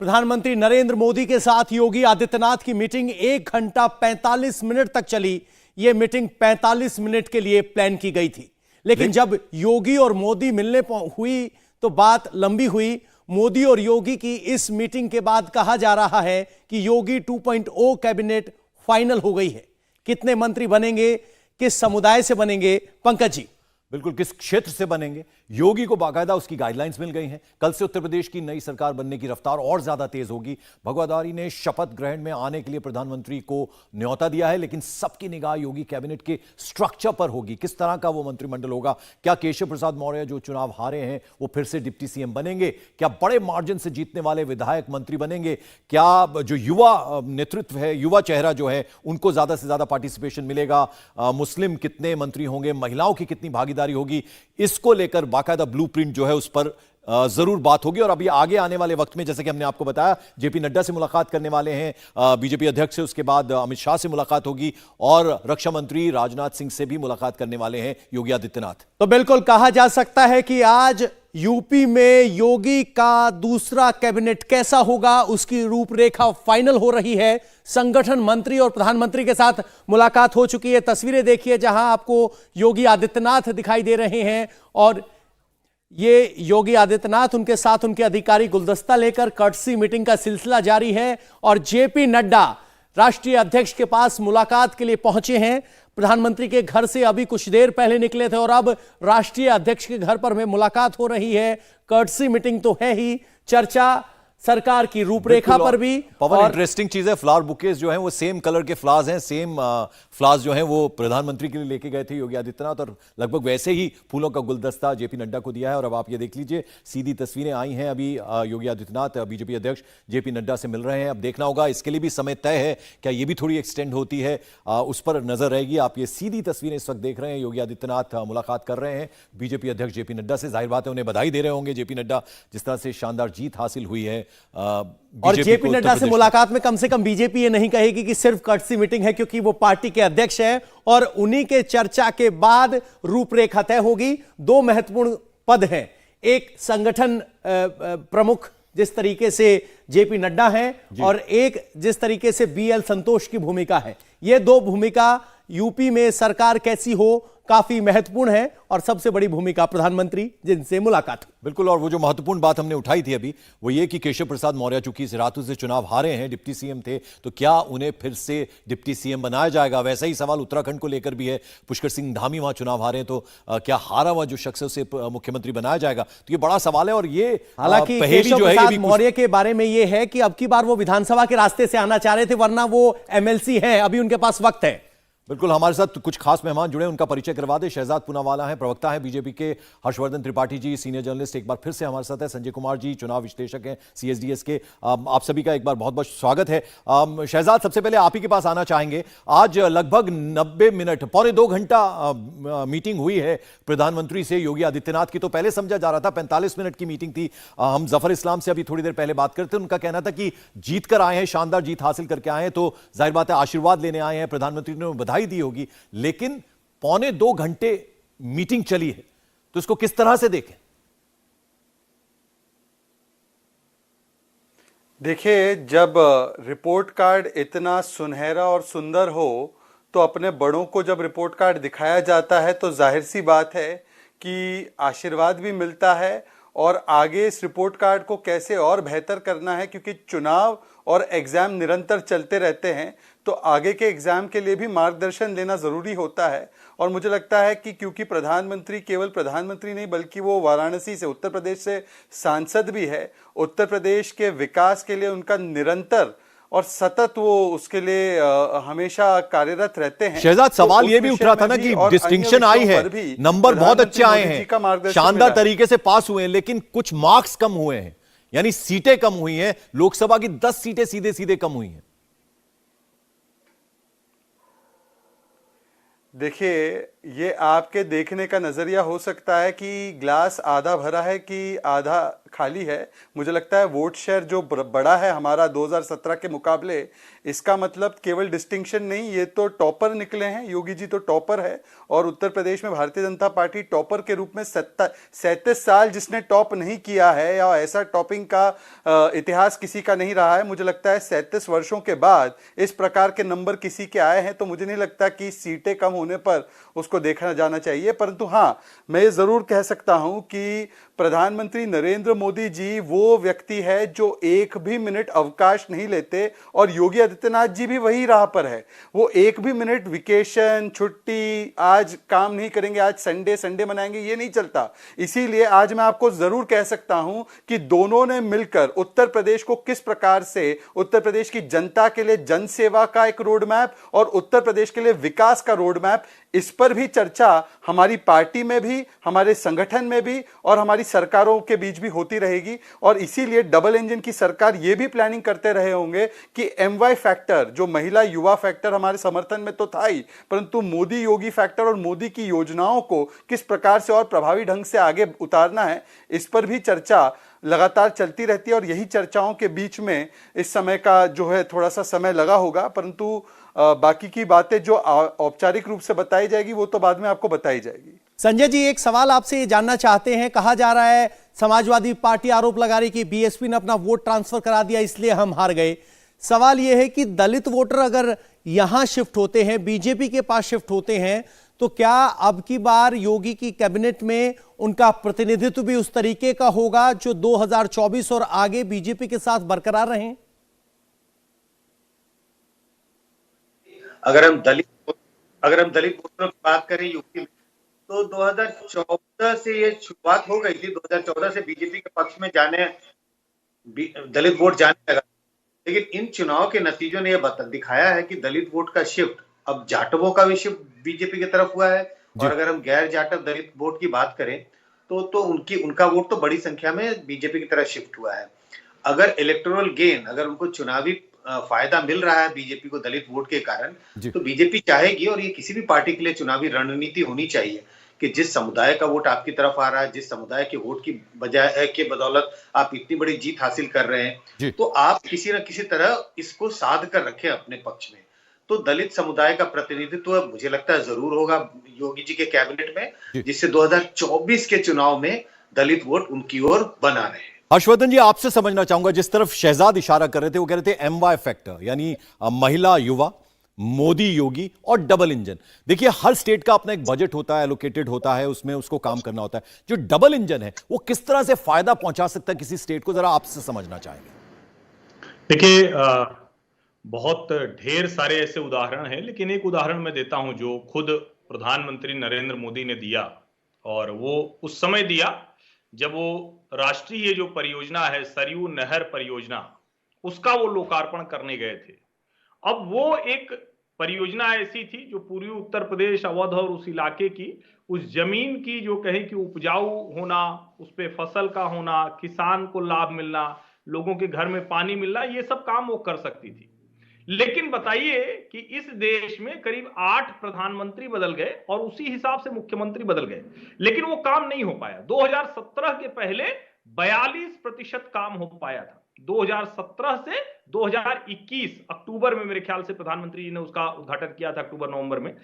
प्रधानमंत्री नरेंद्र मोदी के साथ योगी आदित्यनाथ की मीटिंग 1 घंटा 45 मिनट तक चली। यह मीटिंग 45 मिनट के लिए प्लान की गई थी, लेकिन जब योगी और मोदी मिलने हुई तो बात लंबी हुई। मोदी और योगी की इस मीटिंग के बाद कहा जा रहा है कि योगी 2.0 कैबिनेट फाइनल हो गई है। कितने मंत्री बनेंगे, किस समुदाय से बनेंगे, पंकज जी? बिल्कुल, किस क्षेत्र से बनेंगे, योगी को बाकायदा उसकी गाइडलाइंस मिल गई हैं। कल से उत्तर प्रदेश की नई सरकार बनने की रफ्तार और ज्यादा तेज होगी। भगवाधारी ने शपथ ग्रहण में आने के लिए प्रधानमंत्री को न्योता दिया है, लेकिन सबकी निगाह योगी कैबिनेट के स्ट्रक्चर पर होगी। किस तरह का वो मंत्रिमंडल होगा? क्या केशव प्रसाद मौर्य जो चुनाव हारे हैं वो फिर से डिप्टी सीएम बनेंगे? क्या बड़े मार्जिन से जीतने वाले विधायक मंत्री बनेंगे? क्या जो युवा नेतृत्व है, युवा चेहरा जो है, उनको ज्यादा से ज्यादा पार्टिसिपेशन मिलेगा? मुस्लिम कितने मंत्री होंगे? महिलाओं की कितनी भागीदारी होगी? इसको लेकर बाकायदा ब्लूप्रिंट जो है उस पर जरूर बात होगी। और अभी आगे आने वाले वक्त में, जैसे कि हमने आपको बताया, जेपी नड्डा से मुलाकात करने वाले हैं बीजेपी अध्यक्ष से, उसके बाद अमित शाह से मुलाकात होगी और रक्षा मंत्री राजनाथ सिंह से भी मुलाकात करने वाले हैं योगी आदित्यनाथ। तो बिल्कुल कहा जा सकता है कि आज यूपी में योगी का दूसरा कैबिनेट कैसा होगा, उसकी रूपरेखा फाइनल हो रही है। संगठन मंत्री और प्रधानमंत्री के साथ मुलाकात हो चुकी है। तस्वीरें देखिए जहां आपको योगी आदित्यनाथ दिखाई दे रहे हैं और ये योगी आदित्यनाथ, उनके साथ उनके अधिकारी गुलदस्ता लेकर कर्टसी मीटिंग का सिलसिला जारी है। और जेपी नड्डा राष्ट्रीय अध्यक्ष के पास मुलाकात के लिए पहुंचे हैं। प्रधानमंत्री के घर से अभी कुछ देर पहले निकले थे और अब राष्ट्रीय अध्यक्ष के घर पर में मुलाकात हो रही है। कर्टसी मीटिंग तो है ही, चर्चा सरकार की रूपरेखा पर भी। पवन, इंटरेस्टिंग चीज है, फ्लावर बुकेज जो हैं वो सेम कलर के फ्लावर्स हैं, सेम फ्लावर्स जो हैं वो प्रधानमंत्री के लिए लेके गए थे योगी आदित्यनाथ, और लगभग वैसे ही फूलों का गुलदस्ता जेपी नड्डा को दिया है। और अब आप ये देख लीजिए, सीधी तस्वीरें आई हैं अभी। योगी आदित्यनाथ बीजेपी अध्यक्ष जेपी नड्डा से मिल रहे हैं। अब देखना होगा, इसके लिए भी समय तय है, क्या ये भी थोड़ी एक्सटेंड होती है, उस पर नजर रहेगी। आप ये सीधी तस्वीरें इस वक्त देख रहे हैं, योगी आदित्यनाथ मुलाकात कर रहे हैं बीजेपी अध्यक्ष जेपी नड्डा से। जाहिर बात है उन्हें बधाई दे रहे होंगे जेपी नड्डा, जिस तरह से शानदार जीत हासिल हुई है। और जेपी नड्डा से मुलाकात में कम से कम बीजेपी ये नहीं कहेगी कि सिर्फ कर्टसी मीटिंग है, क्योंकि वो पार्टी के अध्यक्ष हैं और उन्हीं के चर्चा के बाद रूपरेखा तय होगी। 2 महत्वपूर्ण पद हैं, एक संगठन प्रमुख जिस तरीके से जेपी नड्डा हैं और एक जिस तरीके से बीएल संतोष की भूमिका है। ये 2 भूमिका यूपी में सरकार कैसी हो काफी महत्वपूर्ण है, और सबसे बड़ी भूमिका प्रधानमंत्री जिनसे मुलाकात। बिल्कुल, और वो जो महत्वपूर्ण बात हमने उठाई थी अभी, वो ये कि केशव प्रसाद मौर्य चूंकि सिरातू से चुनाव हारे हैं, डिप्टी सीएम थे, तो क्या उन्हें फिर से डिप्टी सीएम बनाया जाएगा? वैसा ही सवाल उत्तराखंड को लेकर भी है। पुष्कर सिंह धामी वहां चुनाव हारे, तो क्या हारा हुआ जो शख्स है उसे मुख्यमंत्री बनाया जाएगा? तो ये बड़ा सवाल है। और ये हालांकि केशव प्रसाद मौर्य के बारे में ये है कि अब की बार वो विधानसभा के रास्ते से आना चाह रहे थे, वरना वो एमएलसी है, अभी उनके पास वक्त है। बिल्कुल, हमारे साथ कुछ खास मेहमान जुड़े, उनका परिचय करवा दे। शहजाद पूनावाला हैं, प्रवक्ता हैं बीजेपी के। हर्षवर्धन त्रिपाठी जी, सीनियर जर्नलिस्ट, एक बार फिर से हमारे साथ है। संजय कुमार जी, चुनाव विश्लेषक हैं सीएसडीएस के। आप सभी का एक बार बहुत बहुत स्वागत है। शहजाद, सबसे पहले आप ही के पास आना चाहेंगे। आज लगभग 90 मिनट, पौने 2 घंटा मीटिंग हुई है प्रधानमंत्री से योगी आदित्यनाथ की। तो पहले समझा जा रहा था 45 मिनट की मीटिंग थी। हम जफर इस्लाम से अभी थोड़ी देर पहले बात करते, उनका कहना था कि जीत कर आए हैं, शानदार जीत हासिल करके आए हैं, तो जाहिर बात है आशीर्वाद लेने आए हैं। प्रधानमंत्री ने बधाई दी होगी, लेकिन पौने 2 घंटे मीटिंग चली है, तो इसको किस तरह से देखें? देखिए, जब रिपोर्ट कार्ड इतना सुनहरा और सुंदर हो, तो अपने बड़ों को जब रिपोर्ट कार्ड दिखाया जाता है तो जाहिर सी बात है कि आशीर्वाद भी मिलता है, और आगे इस रिपोर्ट कार्ड को कैसे और बेहतर करना है, क्योंकि चुनाव और एग्जाम निरंतर चलते रहते हैं, तो आगे के एग्जाम के लिए भी मार्गदर्शन लेना जरूरी होता है। और मुझे लगता है कि क्योंकि प्रधानमंत्री केवल प्रधानमंत्री नहीं, बल्कि वो वाराणसी से, उत्तर प्रदेश से सांसद भी है, उत्तर प्रदेश के विकास के लिए उनका निरंतर और सतत वो उसके लिए हमेशा कार्यरत रहते हैं। शहजाद, सवाल ये भी उठ रहा था ना कि डिस्टिंक्शन आई है, नंबर बहुत अच्छे आए हैं, शानदार तरीके से पास हुए हैं, लेकिन कुछ मार्क्स कम हुए हैं, यानी सीटें कम हुई हैं। लोकसभा की 10 सीटें सीधे सीधे कम हुई हैं। देखिए, ये आपके देखने का नजरिया हो सकता है कि ग्लास आधा भरा है कि आधा खाली है। मुझे लगता है वोट शेयर जो बड़ा है हमारा 2017 के मुकाबले, इसका मतलब केवल डिस्टिंक्शन नहीं, ये तो टॉपर निकले हैं। योगी जी तो टॉपर है और उत्तर प्रदेश में भारतीय जनता पार्टी टॉपर के रूप में 37 साल जिसने टॉप नहीं किया है या ऐसा टॉपिंग का इतिहास किसी का नहीं रहा है। मुझे लगता है 37 वर्षों के बाद इस प्रकार के नंबर किसी के आए हैं, तो मुझे नहीं लगता कि सीटें कम होने पर उसको देखा जाना चाहिए। परंतु हाँ, मैं ये जरूर कह सकता हूं कि प्रधानमंत्री नरेंद्र मोदी जी वो व्यक्ति है जो एक भी मिनट अवकाश नहीं लेते और योगी आदित्यनाथ जी भी वही राह पर है। वो एक भी मिनट वेकेशन, छुट्टी, आज काम नहीं करेंगे, आज संडे मनाएंगे, ये नहीं चलता। इसीलिए आज मैं आपको जरूर कह सकता हूं कि दोनों ने मिलकर उत्तर प्रदेश को किस प्रकार से उत्तर प्रदेश की जनता के लिए जन सेवा का एक रोड मैप और उत्तर प्रदेश के लिए विकास का रोड मैप, इस पर भी चर्चा हमारी पार्टी में भी, हमारे संगठन में भी और हमारी सरकारों के बीच भी होती रहेगी। और इसीलिए डबल इंजन की सरकार यह भी प्लानिंग करते रहे होंगे कि MY फैक्टर, जो महिला युवा फैक्टर हमारे समर्थन में तो था ही, परंतु मोदी योगी फैक्टर और मोदी की योजनाओं को किस प्रकार से और प्रभावी ढंग से आगे उतारना है, इस पर भी चर्चा लगातार चलती रहती है। और यही चर्चाओं के बीच में इस समय का जो है थोड़ा सा समय लगा होगा, परंतु बाकी की बातें जो औपचारिक रूप से बताई जाएगी वो तो बाद में आपको बताई जाएगी। संजय जी, एक सवाल आपसे ये जानना चाहते हैं। कहा जा रहा है, समाजवादी पार्टी आरोप लगा रही कि बीएसपी ने अपना वोट ट्रांसफर करा दिया इसलिए हम हार गए। सवाल यह है कि दलित वोटर अगर यहां शिफ्ट होते हैं, बीजेपी के पास शिफ्ट होते हैं, तो क्या अब की बार योगी की कैबिनेट में उनका प्रतिनिधित्व भी उस तरीके का होगा जो 2024 और आगे बीजेपी के साथ बरकरार रहें? अगर हम दलित वोटरों की बात करें यूपी में, तो 2014 से ये शुरुआत हो गई थी। 2014 से बीजेपी के पक्ष में दलित वोट जाने लगा, लेकिन इन चुनाव के नतीजों ने यह दिखाया है कि दलित वोट का शिफ्ट अब जाटवों का भी शिफ्ट बीजेपी की तरफ हुआ है। और अगर हम गैर जाटव दलित वोट की बात करें तो उनका वोट तो बड़ी संख्या में बीजेपी की तरफ शिफ्ट हुआ है। अगर इलेक्टोरल गेन, अगर उनको चुनावी फायदा मिल रहा है बीजेपी को दलित वोट के कारण, तो बीजेपी चाहेगी, और ये किसी भी पार्टी के लिए चुनावी रणनीति होनी चाहिए कि जिस समुदाय का वोट आपकी तरफ आ रहा है, जिस समुदाय के वोट की बजाय के बदौलत आप इतनी बड़ी जीत हासिल कर रहे हैं, तो आप किसी न किसी तरह इसको साध कर रखें अपने पक्ष में। तो दलित समुदाय का प्रतिनिधित्व मुझे लगता है जरूर होगा योगी जी के कैबिनेट में, जिससे 2024 के चुनाव में दलित वोट उनकी ओर बना रहे। हर्षवर्धन जी, आपसे समझना चाहूंगा, जिस तरफ शहजाद इशारा कर रहे थे, वो कह रहे थे MY फैक्टर, यानी महिला युवा, मोदी योगी और डबल इंजन। देखिए, हर स्टेट का अपना एक बजट होता है, एलोकेटेड होता है, उसमें उसको काम करना होता है। जो डबल इंजन है वो किस तरह से फायदा पहुंचा सकता है किसी स्टेट को, जरा आपसे समझना चाहेंगे। देखिए, बहुत ढेर सारे ऐसे उदाहरण हैं, लेकिन एक उदाहरण मैं देता हूं जो खुद प्रधानमंत्री नरेंद्र मोदी ने दिया, और वो उस समय दिया जब वो राष्ट्रीय जो परियोजना है सरयू नहर परियोजना, उसका वो लोकार्पण करने गए थे। अब वो एक परियोजना ऐसी थी जो पूर्वी उत्तर प्रदेश, अवध और उस इलाके की उस जमीन की जो कहे कि उपजाऊ होना, उस पे फसल का होना, किसान को लाभ मिलना, लोगों के घर में पानी मिलना, ये सब काम वो कर सकती थी। लेकिन बताइए कि इस देश में करीब 8 प्रधानमंत्री बदल गए और उसी हिसाब से मुख्यमंत्री बदल गए, लेकिन वो काम नहीं हो पाया। 2017 के पहले 42% काम हो पाया था। 2017 से 2021 अक्टूबर में मेरे ख्याल से प्रधानमंत्री जी ने उसका उद्घाटन किया था, अक्टूबर नवंबर में।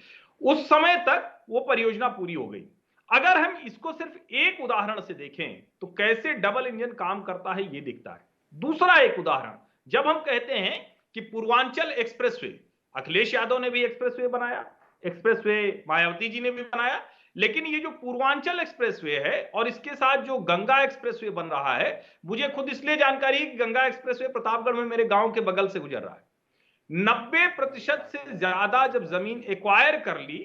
उस समय तक वो परियोजना पूरी हो गई। अगर हम इसको सिर्फ एक उदाहरण से देखें तो कैसे डबल इंजन काम करता है ये दिखता है। दूसरा एक उदाहरण, जब हम कहते हैं कि पूर्वांचल एक्सप्रेसवे, अखिलेश यादव ने भी एक्सप्रेसवे बनाया, एक्सप्रेसवे मायावती जी ने भी बनाया, लेकिन ये जो पूर्वांचल एक्सप्रेसवे है और इसके साथ जो गंगा एक्सप्रेसवे बन रहा है, मुझे खुद इसलिए जानकारी है कि गंगा एक्सप्रेसवे प्रतापगढ़ में मेरे गांव के बगल से गुजर रहा है। 90% से ज्यादा जब जमीन एक्वायर कर ली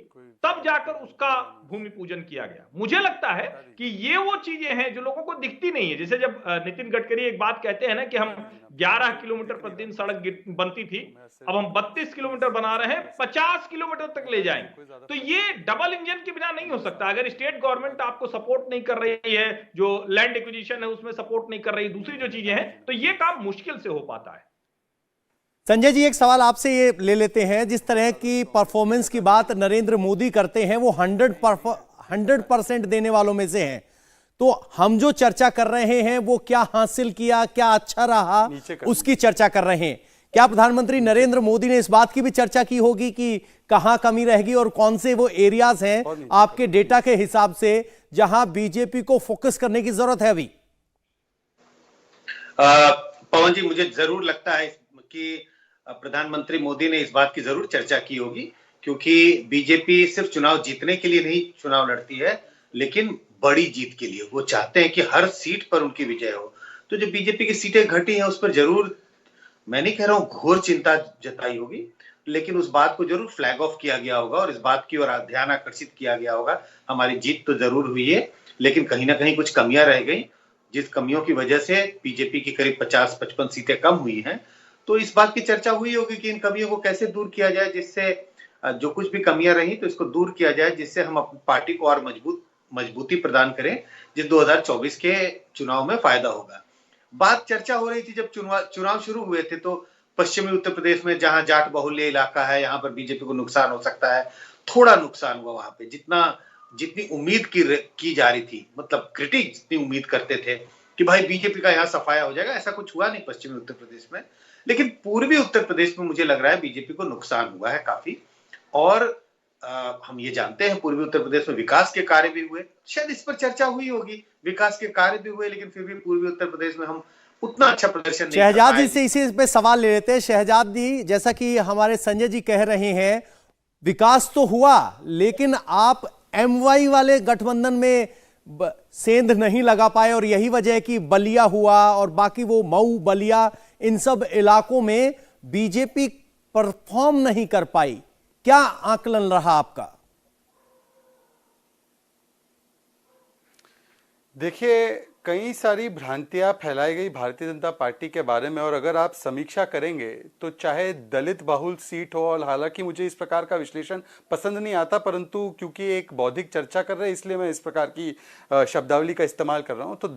तब जाकर उसका भूमि पूजन किया गया। मुझे लगता है कि ये वो चीजें हैं जो लोगों को दिखती नहीं है। जैसे जब नितिन गडकरी एक बात कहते हैं ना कि हम 11 किलोमीटर प्रतिदिन सड़क बनती थी, अब हम 32 किलोमीटर बना रहे हैं, 50 किलोमीटर तक ले जाएंगे। तो ये डबल इंजन के बिना नहीं हो सकता। अगर स्टेट गवर्नमेंट आपको सपोर्ट नहीं कर रही है, जो लैंड एक्विजिशन है उसमें सपोर्ट नहीं कर रही, दूसरी जो चीजें हैं, तो ये काम मुश्किल से हो पाता है। संजय जी, एक सवाल आपसे ये ले लेते हैं। जिस तरह की परफॉर्मेंस की बात नरेंद्र मोदी करते हैं वो 100% देने वालों में से हैं, तो हम जो चर्चा कर रहे हैं वो क्या हासिल किया, क्या अच्छा रहा, उसकी चर्चा कर रहे हैं। क्या प्रधानमंत्री नरेंद्र मोदी ने इस बात की भी चर्चा की होगी कि कहां कमी रहेगी और कौन से वो एरियाज हैं आपके डेटा के हिसाब से जहां बीजेपी को फोकस करने की जरूरत है अभी? पवन जी, मुझे जरूर लगता है कि प्रधानमंत्री मोदी ने इस बात की जरूर चर्चा की होगी, क्योंकि बीजेपी सिर्फ चुनाव जीतने के लिए नहीं चुनाव लड़ती है, लेकिन बड़ी जीत के लिए। वो चाहते हैं कि हर सीट पर उनकी विजय हो। तो जो बीजेपी की सीटें घटी हैं उस पर जरूर, मैं नहीं कह रहा हूं घोर चिंता जताई होगी, लेकिन उस बात को जरूर फ्लैग ऑफ किया गया होगा और इस बात की ओर ध्यान आकर्षित किया गया होगा। हमारी जीत तो जरूर हुई है, लेकिन कहीं ना कहीं कुछ कमियां रह गई, जिस कमियों की वजह से बीजेपी की करीब 50-55 सीटें कम हुई हैं। तो इस बात की चर्चा हुई होगी कि इन कमियों को कैसे दूर किया जाए, जिससे जो कुछ भी कमियां रही तो इसको दूर किया जाए, जिससे हम अपनी पार्टी को और मजबूती प्रदान करें, जिस 2024 के चुनाव में फायदा होगा। बात चर्चा हो रही थी जब चुनाव शुरू हुए थे, तो पश्चिमी उत्तर प्रदेश में जहां जाट बहुल्य इलाका है, यहां पर बीजेपी को नुकसान हो सकता है। थोड़ा नुकसान हुआ वहां पे, जितनी उम्मीद की जा रही थी, मतलब क्रिटिक जितनी उम्मीद करते थे कि भाई बीजेपी का यहाँ सफाया हो जाएगा, ऐसा कुछ हुआ नहीं पश्चिमी उत्तर प्रदेश में। लेकिन पूर्वी उत्तर प्रदेश में मुझे लग रहा है बीजेपी को नुकसान हुआ है काफी। और हम ये जानते हैं पूर्वी उत्तर प्रदेश में विकास के कार्य भी हुए, शायद इस पर चर्चा हुई होगी। विकास के कार्य भी हुए, लेकिन फिर भी पूर्वी उत्तर प्रदेश में हम उतना अच्छा प्रदर्शन नहीं कर पाए। शहजाद जी से इसी पे सवाल ले लेते हैं। शहजाद जी, जैसा कि हमारे संजय जी कह रहे हैं, विकास तो हुआ, लेकिन आप एमवाई वाले गठबंधन में सेंध नहीं लगा पाए और यही वजह है कि बलिया हुआ और बाकी वो मऊ, बलिया, इन सब इलाकों में बीजेपी परफॉर्म नहीं कर पाई। क्या आकलन रहा आपका? देखिए, कई सारी भ्रांतियां फैलाई गई भारतीय जनता पार्टी के बारे में, और अगर आप समीक्षा करेंगे तो चाहे दलित बहुल सीट हो, और हालांकि मुझे इस प्रकार का विश्लेषण पसंद नहीं आता, परंतु क्योंकि एक बौद्धिक चर्चा कर रहे हैं इसलिए मैं इस प्रकार की शब्दावली का इस्तेमाल कर रहा हूं। तो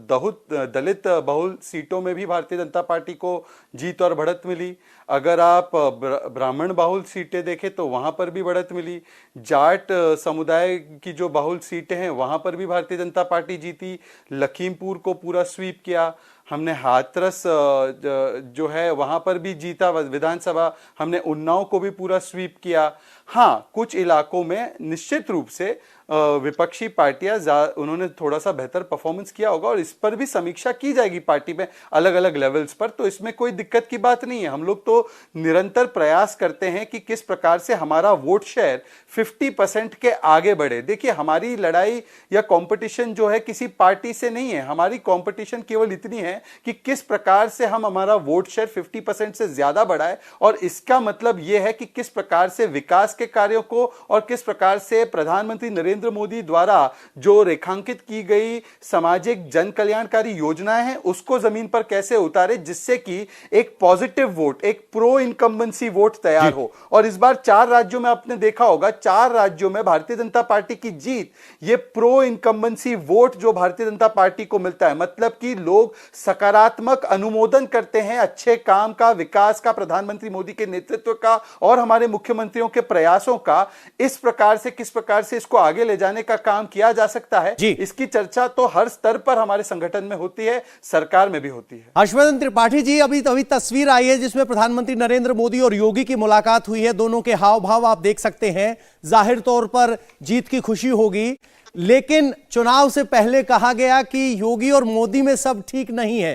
दलित बहुल सीटों में भी भारतीय जनता पार्टी को जीत और बढ़त मिली। अगर आप ब्राह्मण बहुल सीटें देखें तो वहां पर भी बढ़त मिली। जाट समुदाय की जो बहुल सीटें हैं वहां पर भी भारतीय जनता पार्टी जीती। लखीमपुर को पूरा स्वीप किया हमने। हाथरस जो है वहां पर भी जीता विधानसभा। हमने उन्नाव को भी पूरा स्वीप किया। हाँ, कुछ इलाकों में निश्चित रूप से विपक्षी पार्टियां उन्होंने थोड़ा सा बेहतर परफॉर्मेंस किया होगा, और इस पर भी समीक्षा की जाएगी पार्टी में अलग अलग लेवल्स पर। तो इसमें कोई दिक्कत की बात नहीं है। हम लोग तो निरंतर प्रयास करते हैं कि किस प्रकार से हमारा वोट शेयर 50% के आगे बढ़े। देखिए, हमारी लड़ाई या कंपटीशन जो है किसी पार्टी से नहीं है। हमारी कंपटीशन केवल इतनी है कि किस प्रकार से हम हमारा वोट शेयर 50% से ज्यादा बढ़ाए, और इसका मतलब यह है कि किस प्रकार से विकास के कार्यों को और किस प्रकार से प्रधानमंत्री नरेंद्र मोदी द्वारा जो रेखांकित की गई सामाजिक जन कल्याणकारी योजनाएं हैं उसको जमीन पर कैसे उतारे, जिससे कि एक पॉजिटिव वोट, एक प्रो इनकम्बेंसी वोट तैयार हो। और इस बार 4 राज्यों में आपने देखा होगा, 4 राज्यों में भारतीय जनता पार्टी की जीत, ये प्रो इनकम्बेंसी वोट जो भारतीय जनता पार्टी को मिलता है, मतलब कि लोग सकारात्मक अनुमोदन करते हैं अच्छे काम का, विकास का, प्रधानमंत्री मोदी के नेतृत्व का और हमारे मुख्यमंत्रियों के प्रयासों का। इस प्रकार से किस प्रकार से इसको आगे ले जाने का काम किया जा सकता है, इसकी चर्चा तो हर स्तर पर हमारे संगठन में होती है, सरकार में भी होती है। हर्षवर्धन त्रिपाठी जी, अभी तस्वीर आई है जिसमें प्रधानमंत्री नरेंद्र मोदी और योगी की मुलाकात हुई है। दोनों के हाव भाव आप देख सकते हैं। जाहिर तौर पर जीत की खुशी होगी, लेकिन चुनाव से पहले कहा गया कि योगी और मोदी में सब ठीक नहीं है।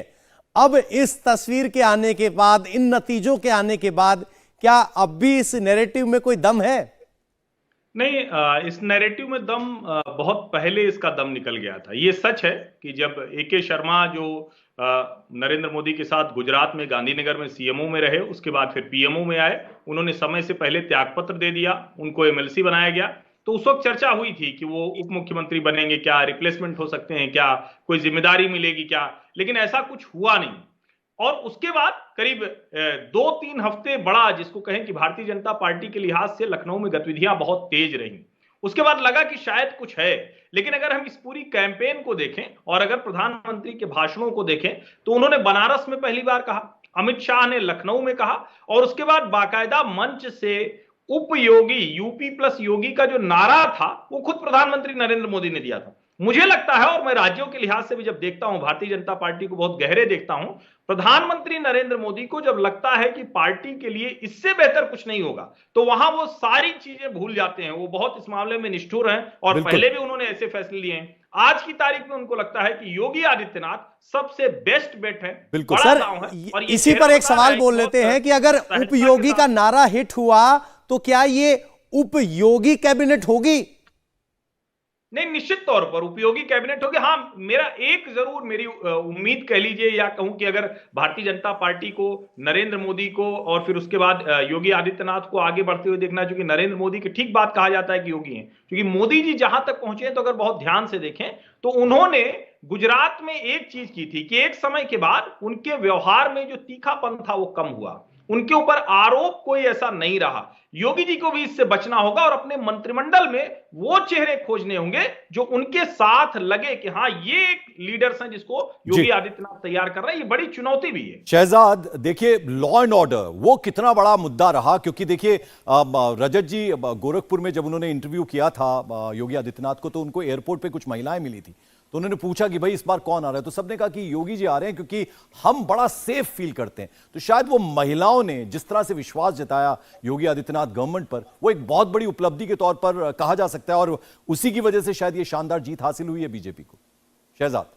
अब इस तस्वीर के आने के बाद, इन नतीजों के आने के बाद, क्या अब भी इस नैरेटिव में कोई दम है? नहीं, इस नैरेटिव में दम बहुत पहले इसका दम निकल गया था। ये सच है कि जब AK शर्मा जो नरेंद्र मोदी के साथ गुजरात में गांधीनगर में CMO में रहे, उसके बाद फिर PMO में आए, उन्होंने समय से पहले त्यागपत्र दे दिया, उनको MLC बनाया गया। तो उस वक्त चर्चा हुई थी कि वो उप मुख्यमंत्री बनेंगे क्या, रिप्लेसमेंट हो सकते हैं क्या, कोई जिम्मेदारी मिलेगी क्या, लेकिन ऐसा कुछ हुआ नहीं। और उसके बाद करीब 2-3 हफ्ते बड़ा, जिसको कहें कि भारतीय जनता पार्टी के लिहाज से लखनऊ में गतिविधियां बहुत तेज रही। उसके बाद लगा कि शायद कुछ है, लेकिन अगर हम इस पूरी कैंपेन को देखें और अगर प्रधानमंत्री के भाषणों को देखें तो उन्होंने बनारस में पहली बार कहा अमित शाह ने लखनऊ में कहा और उसके बाद बाकायदा मंच से उपयोगी यूपी प्लस योगी का जो नारा था वो खुद प्रधानमंत्री नरेंद्र मोदी ने दिया था। मुझे लगता है, और मैं राज्यों के लिहाज से भी जब देखता हूं, भारतीय जनता पार्टी को बहुत गहरे देखता हूं, प्रधानमंत्री नरेंद्र मोदी को जब लगता है कि पार्टी के लिए इससे बेहतर कुछ नहीं होगा तो वहां वो सारी चीजें भूल जाते हैं। वो बहुत इस मामले में निष्ठुर हैं और पहले भी उन्होंने ऐसे फैसले लिए हैं। आज की तारीख में उनको लगता है कि योगी आदित्यनाथ सबसे बेस्ट बेट है। बिल्कुल सर, और इसी पर एक सवाल बोल लेते हैं कि अगर उपयोगी का नारा हिट हुआ तो क्या ये उपयोगी कैबिनेट होगी? नहीं, निश्चित तौर पर उपयोगी कैबिनेट होगी। हाँ, मेरा एक जरूर मेरी उम्मीद कह लीजिए या कहूं कि अगर भारतीय जनता पार्टी को, नरेंद्र मोदी को और फिर उसके बाद योगी आदित्यनाथ को आगे बढ़ते हुए देखना है, क्योंकि नरेंद्र मोदी की ठीक बात कहा जाता है कि योगी हैं, क्योंकि मोदी जी जहां तक पहुंचे हैं तो अगर बहुत ध्यान से देखें तो उन्होंने गुजरात में एक चीज की थी कि एक समय के बाद उनके व्यवहार में जो तीखापन था वो कम हुआ, उनके ऊपर आरोप कोई ऐसा नहीं रहा। योगी जी को भी इससे बचना होगा और अपने मंत्रिमंडल में वो चेहरे खोजने होंगे जो उनके साथ लगे कि हाँ, ये एक लीडर्स हैं जिसको योगी आदित्यनाथ तैयार कर रहे हैं। ये बड़ी चुनौती भी है। शहजाद, देखिए लॉ एंड ऑर्डर वो कितना बड़ा मुद्दा रहा, क्योंकि देखिए रजत जी गोरखपुर में जब उन्होंने इंटरव्यू किया था योगी आदित्यनाथ को तो उनको एयरपोर्ट पे कुछ महिलाएं मिली थी, तो उन्होंने पूछा कि भाई इस बार कौन आ रहा है, तो सबने कहा कि योगी जी आ रहे हैं क्योंकि हम बड़ा सेफ फील करते हैं। तो शायद वो महिलाओं ने जिस तरह से विश्वास जताया योगी आदित्यनाथ गवर्नमेंट पर, वो एक बहुत बड़ी उपलब्धि के तौर पर कहा जा सकता है और उसी की वजह से शायद ये शानदार जीत हासिल हुई है बीजेपी को। शहजाद।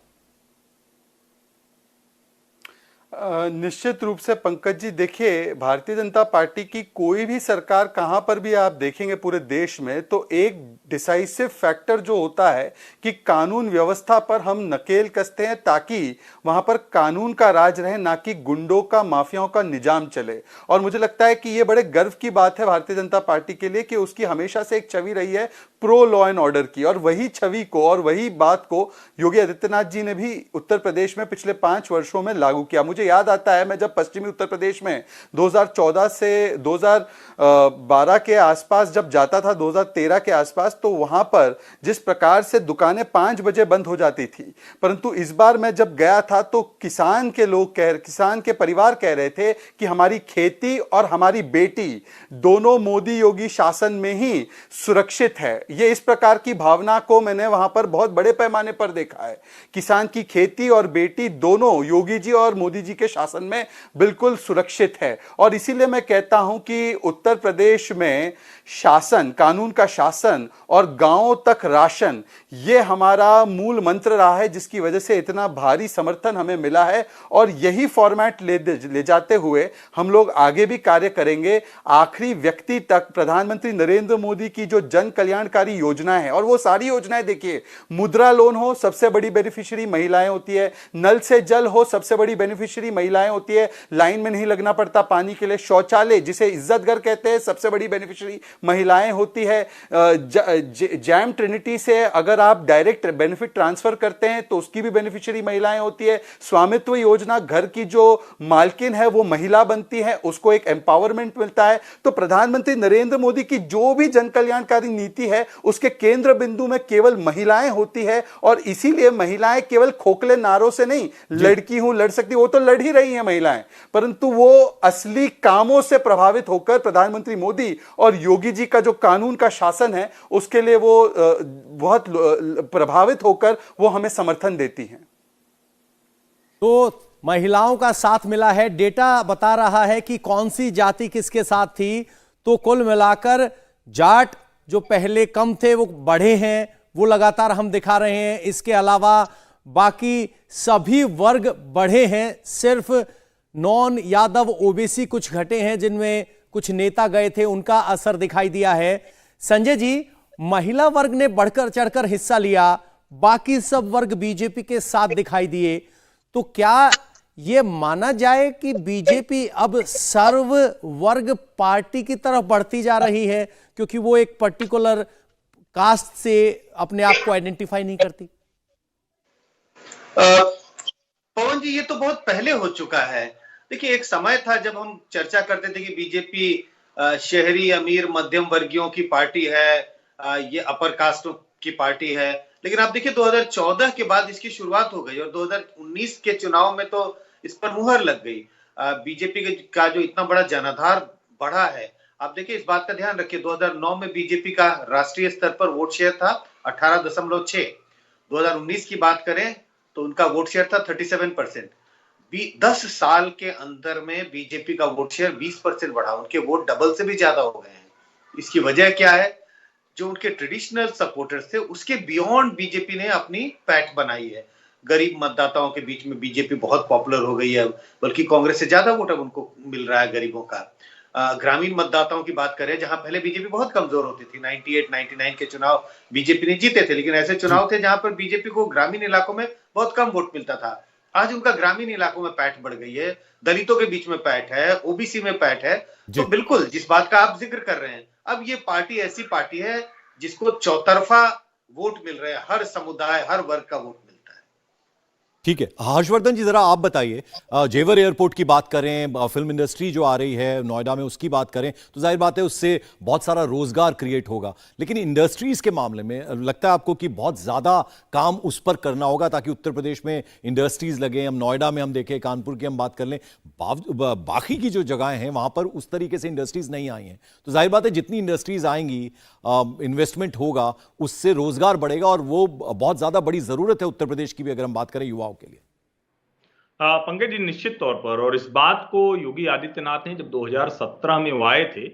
निश्चित रूप से पंकज जी, देखिए भारतीय जनता पार्टी की कोई भी सरकार कहां पर भी आप देखेंगे पूरे देश में तो एक डिसाइसिव फैक्टर जो होता है कि कानून व्यवस्था पर हम नकेल कसते हैं ताकि वहां पर कानून का राज रहे, ना कि गुंडों का, माफियाओं का निजाम चले। और मुझे लगता है कि ये बड़े गर्व की बात है भारतीय जनता पार्टी के लिए कि उसकी हमेशा से एक छवि रही है प्रो लॉ एंड ऑर्डर की, और वही छवि को और वही बात को योगी आदित्यनाथ जी ने भी उत्तर प्रदेश में पिछले 5 वर्षों में लागू किया। मुझे याद आता है, मैं जब पश्चिमी उत्तर प्रदेश में 2014 से 2012 के आसपास जब जाता था, 2013 के आसपास, तो वहां पर जिस प्रकार से दुकानें 5 बजे बंद हो जाती थी, परंतु इस बार मैं जब गया था तो किसान के परिवार कह रहे थे कि हमारी खेती और हमारी बेटी दोनों मोदी योगी शासन में ही सुरक्षित है। ये इस प्रकार की भावना को मैंने वहां पर बहुत बड़े पैमाने पर देखा है। किसान की खेती और बेटी दोनों योगी जी और मोदी जी के शासन में बिल्कुल सुरक्षित है। और इसीलिए मैं कहता हूं कि उत्तर प्रदेश में शासन, कानून का शासन और गांवों तक राशन, ये हमारा मूल मंत्र रहा है, जिसकी वजह से इतना भारी समर्थन हमें मिला है। और यही फॉर्मेट ले जाते हुए हम लोग आगे भी कार्य करेंगे, आखिरी व्यक्ति तक। प्रधानमंत्री नरेंद्र मोदी की जो जन कल्याणकारी योजनाएं हैं, और वो सारी योजनाएं देखिए, मुद्रा लोन हो, सबसे बड़ी बेनिफिशियरी महिलाएं होती है, नल से जल हो, सबसे बड़ी बेनिफिशियरी महिलाएं होती है, लाइन में नहीं लगना पड़ता पानी के लिए, शौचालय जिसे इज्जत घर कहते हैं, सबसे बड़ी बेनिफिशियरी महिलाएं होती है, जैम ट्रिनिटी से अगर आप डायरेक्ट बेनिफिट ट्रांसफर करते हैं तो उसकी भी बेनिफिशियरी महिलाएं होती है, स्वामित्व योजना, घर की जो मालकिन है वो महिला बनती है, उसको एक एम्पावरमेंट मिलता है। तो प्रधानमंत्री नरेंद्र मोदी की जो भी जन कल्याणकारी नीति है उसके केंद्र बिंदु में केवल महिलाएं होती है। और इसीलिए महिलाएं केवल खोखले नारों से नहीं, लड़की हूं, लड़ सकती, वो तो लड़ ही रही हैं महिलाएं, परंतु वो असली कामों से प्रभावित होकर प्रधानमंत्री मोदी और योगी जी का जो कानून का शासन है उसके लिए वो बहुत प्रभावित होकर वो हमें समर्थन देती हैं। तो महिलाओं का साथ मिला है, डेटा बता रहा है कि कौन सी जाति किसके साथ थी, तो कुल मिलाकर जाट जो पहले कम थे वो बढ़े हैं, वो लगातार हम दिखा रहे हैं। इसके अलावा बाकी सभी वर्ग बढ़े हैं, सिर्फ नॉन यादव ओबीसी कुछ घटे हैं, जिनमें कुछ नेता गए थे, उनका असर दिखाई दिया है। संजय जी, महिला वर्ग ने बढ़कर चढ़कर हिस्सा लिया, बाकी सब वर्ग बीजेपी के साथ दिखाई दिए, तो क्या यह माना जाए कि बीजेपी अब सर्व वर्ग पार्टी की तरफ बढ़ती जा रही है, क्योंकि वो एक पर्टिकुलर कास्ट से अपने आप को आइडेंटिफाई नहीं करती? पवन जी, ये तो बहुत पहले हो चुका है। देखिए, एक समय था जब हम चर्चा करते थे कि बीजेपी शहरी अमीर मध्यम वर्गियों की पार्टी है, ये अपर कास्ट की पार्टी है, लेकिन आप देखिए 2014 के बाद इसकी शुरुआत हो गई और 2019 के चुनाव में तो इस पर मुहर लग गई। बीजेपी का जो इतना बड़ा जनाधार बढ़ा है, आप देखिए इस बात का ध्यान रखिए 2009 में बीजेपी का राष्ट्रीय स्तर पर वोट शेयर था 18.6। 2019 की बात करें तो उनका वोट शेयर था 37%। 10 साल के अंदर में बीजेपी का वोट शेयर 20% बढ़ा, उनके वोट डबल से भी ज्यादा हो गए हैं। इसकी वजह क्या है? जो उनके ट्रेडिशनल सपोर्टर्स थे उसके बियॉन्ड बीजेपी ने अपनी पैठ बनाई है। गरीब मतदाताओं के बीच में बीजेपी बहुत पॉपुलर हो गई है, बल्कि कांग्रेस से ज्यादा वोट अब उनको मिल रहा है गरीबों का। ग्रामीण मतदाताओं की बात करें, जहां पहले बीजेपी बहुत कमजोर होती थी, 98-99 के चुनाव बीजेपी ने जीते थे, लेकिन ऐसे चुनाव थे जहां पर बीजेपी को ग्रामीण इलाकों में बहुत कम वोट मिलता था। आज उनका ग्रामीण इलाकों में पैठ बढ़ गई है, दलितों के बीच में पैठ है, ओबीसी में पैठ है। तो बिल्कुल जिस बात का आप जिक्र कर रहे हैं, अब ये पार्टी ऐसी पार्टी है जिसको चौतरफा वोट मिल रहे हैं, हर समुदाय हर वर्ग का वोट मिलता है। ठीक है, हर्षवर्धन जी जरा आप बताइए, जेवर एयरपोर्ट की बात करें, फिल्म इंडस्ट्री जो आ रही है नोएडा में उसकी बात करें तो जाहिर बात है उससे बहुत सारा रोजगार क्रिएट होगा, लेकिन इंडस्ट्रीज के मामले में लगता है आपको कि बहुत ज्यादा काम उस पर करना होगा ताकि उत्तर प्रदेश में इंडस्ट्रीज लगे। हम नोएडा में हम देखें, कानपुर की हम बात कर लें, बाकी की जो जगहें हैं वहां पर उस तरीके से इंडस्ट्रीज नहीं आई हैं, तो जाहिर बात है जितनी इंडस्ट्रीज आएंगी, इन्वेस्टमेंट होगा, उससे रोजगार बढ़ेगा और वो बहुत ज्यादा बड़ी जरूरत है उत्तर प्रदेश की भी अगर हम बात करें युवाओं के लिए। पंकज जी, निश्चित तौर पर, और इस बात को योगी आदित्यनाथ ने जब 2017 में वो आए थे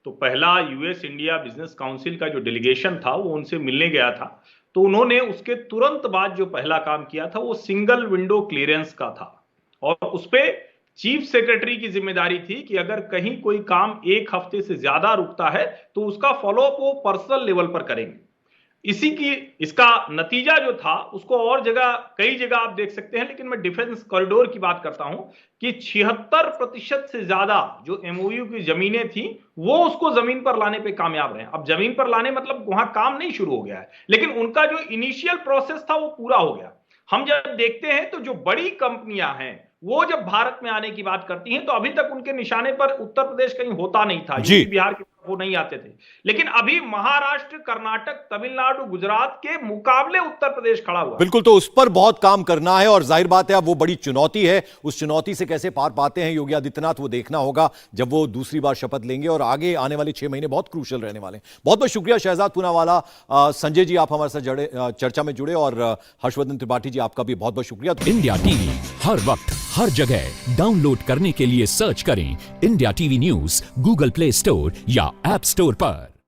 तो पहला यूएस इंडिया बिजनेस काउंसिल का जो डेलीगेशन था वो उनसे मिलने गया था, तो उन्होंने उसके तुरंत बाद जो पहला काम किया था वो सिंगल विंडो क्लियरेंस का था, और उस पे चीफ सेक्रेटरी की जिम्मेदारी थी कि अगर कहीं कोई काम एक हफ्ते से ज्यादा रुकता है तो उसका फॉलोअप वो पर्सनल लेवल पर करेंगे। इसका नतीजा जो था उसको और जगह, कई जगह आप देख सकते हैं, लेकिन मैं डिफेंस कॉरिडोर की बात करता हूं कि 76% से ज्यादा जो एमओयू की जमीनें थी वो उसको जमीन पर लाने पे कामयाब रहे। अब जमीन पर लाने मतलब वहां काम नहीं शुरू हो गया है, लेकिन उनका जो इनिशियल प्रोसेस था वो पूरा हो गया। हम जब देखते हैं तो जो बड़ी कंपनियां हैं वो जब भारत में आने की बात करती हैं तो अभी तक उनके निशाने पर उत्तर प्रदेश कहीं होता नहीं था, यूपी बिहार की वो नहीं आते थे, लेकिन अभी महाराष्ट्र, कर्नाटक, तमिलनाडु, गुजरात के मुकाबले उत्तर प्रदेश खड़ा हुआ। बिल्कुल, तो उस पर बहुत काम करना है और जाहिर बात है अब वो बड़ी चुनौती है, उस चुनौती से कैसे पार पाते हैं योगी आदित्यनाथ वो देखना होगा जब वो दूसरी बार शपथ लेंगे, और आगे आने वाले 6 महीने बहुत क्रूशियल रहने वाले हैं। बहुत बहुत शुक्रिया शहजाद पूनावाला, संजय जी आप हमारे साथ चर्चा में जुड़े, और हर्षवर्धन त्रिपाठी जी आपका भी बहुत बहुत शुक्रिया। इंडिया टीवी हर वक्त हर जगह डाउनलोड करने के लिए सर्च करें India TV news Google play store या ऐप स्टोर पर।